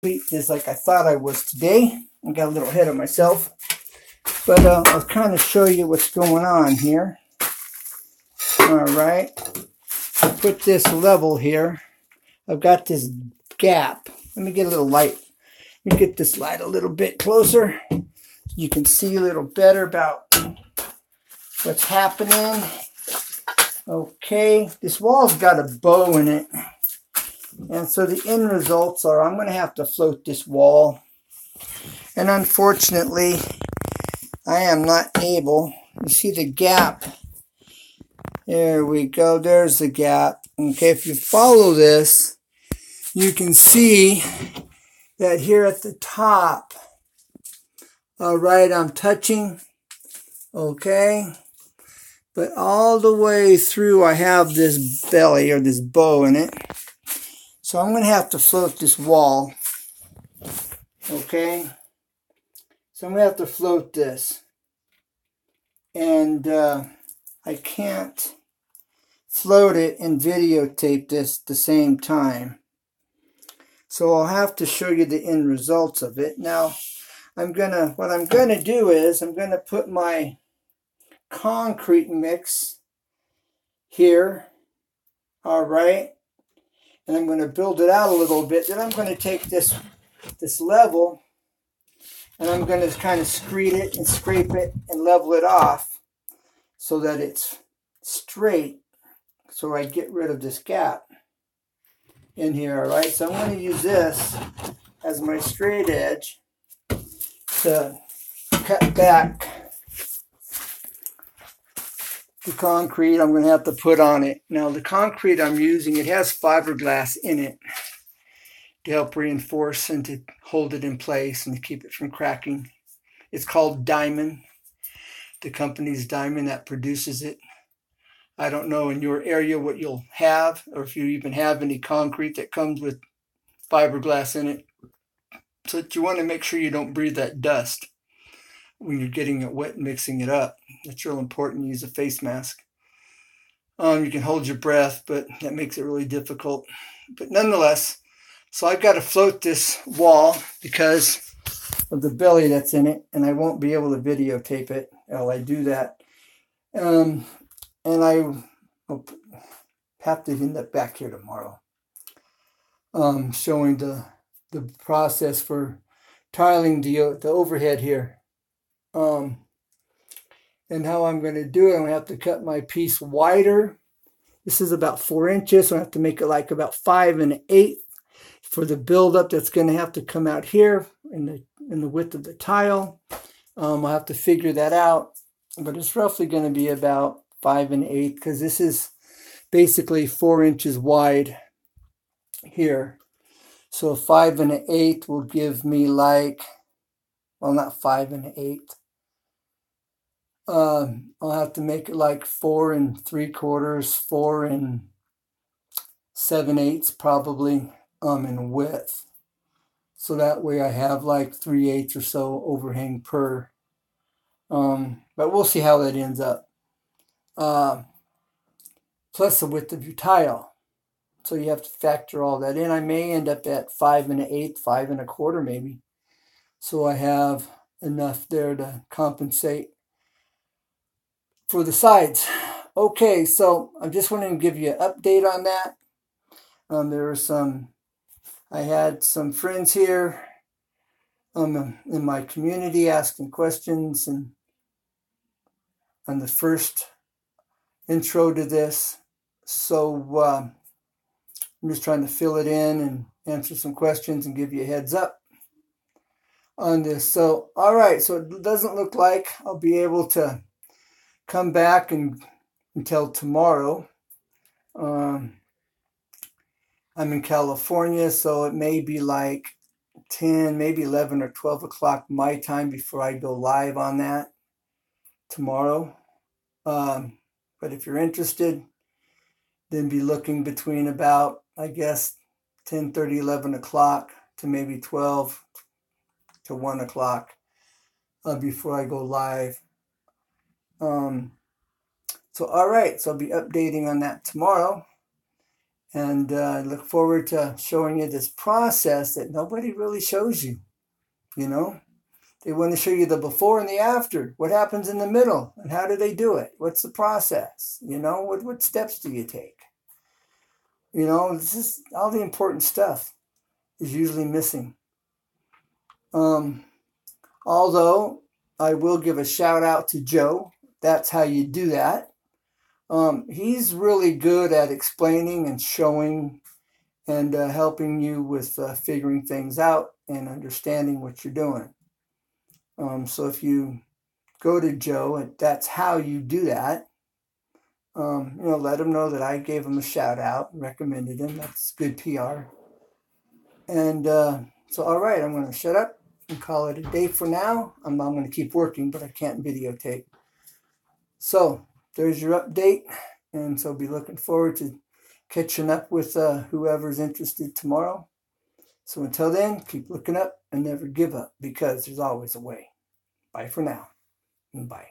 complete this like I thought I was today. I got a little ahead of myself. But I'll kind of show you what's going on here. Alright. I put this level here. I've got this gap. Let me get a little light. Let me get this light a little bit closer. You can see a little better about what's happening. Okay, this wall's got a bow in it. And so the end results are I'm going to have to float this wall. And unfortunately, I am not able. You see the gap. There we go. There's the gap. Okay, if you follow this, you can see that here at the top, I'm touching. Okay. But all the way through, I have this belly or this bow in it. So I'm going to have to float this wall. Okay. So I'm going to have to float this. And I can't float it and videotape this at the same time. So I'll have to show you the end results of it. Now, what I'm going to do is I'm going to put my concrete mix here. All right. And I'm going to build it out a little bit. Then I'm going to take this level and I'm going to kind of screed it and scrape it and level it off so that it's straight, so I get rid of this gap in here. All right, so I'm going to use this as my straight edge to cut back the concrete I'm going to have to put on it. Now the concrete I'm using, it has fiberglass in it to help reinforce and to hold it in place and to keep it from cracking. It's called Diamond. The company's Diamond that produces it. I don't know in your area what you'll have, or if you even have any concrete that comes with fiberglass in it. So that you want to make sure you don't breathe that dust when you're getting it wet and mixing it up. It's real important to use a face mask. You can hold your breath, but that makes it really difficult. But nonetheless, so I've got to float this wall because of the belly that's in it, and I won't be able to videotape it while I do that. And I will have to end up back here tomorrow, showing the process for tiling the overhead here. And how I'm going to do it, I'm going to have to cut my piece wider. This is about 4 inches, so I have to make it like about 5 1/8 for the buildup that's going to have to come out here in the width of the tile. I'll have to figure that out, but it's roughly going to be about 5 1/8 because this is basically 4 inches wide here. So 5 1/8 will give me like, well, not 5 1/8. I'll have to make it like 4 3/4, 4 7/8 probably in width. So that way I have like 3/8 or so overhang per. But we'll see how that ends up. Plus the width of your tile. So you have to factor all that in. I may end up at 5 1/8, 5 1/4 maybe. So I have enough there to compensate for the sides. Okay, so I just wanted to give you an update on that. I had some friends here in my community asking questions and on the first intro to this. So I'm just trying to fill it in and answer some questions and give you a heads up on this. So, all right, so it doesn't look like I'll be able to come back until tomorrow. I'm in California, so it may be like 10, maybe 11 or 12 o'clock my time before I go live on that tomorrow. But if you're interested, then be looking between about, I guess, 10:30, 11 o'clock to maybe 12 to 1 o'clock before I go live. So, all right, so I'll be updating on that tomorrow. And I look forward to showing you this process that nobody really shows you, you know. They want to show you the before and the after. What happens in the middle and how do they do it? What's the process? You know, what steps do you take? You know, this is all the important stuff is usually missing. Although I will give a shout out to Joe. That's how you do that. He's really good at explaining and showing and helping you with figuring things out and understanding what you're doing. So if you go to Joe, and that's how you do that, you know, let him know that I gave him a shout out and recommended him. That's good PR. And so, all right, I'm going to shut up and call it a day for now. I'm going to keep working, but I can't videotape. So there's your update. And so be looking forward to catching up with whoever's interested tomorrow. So until then, keep looking up and never give up because there's always a way. Bye for now. And bye.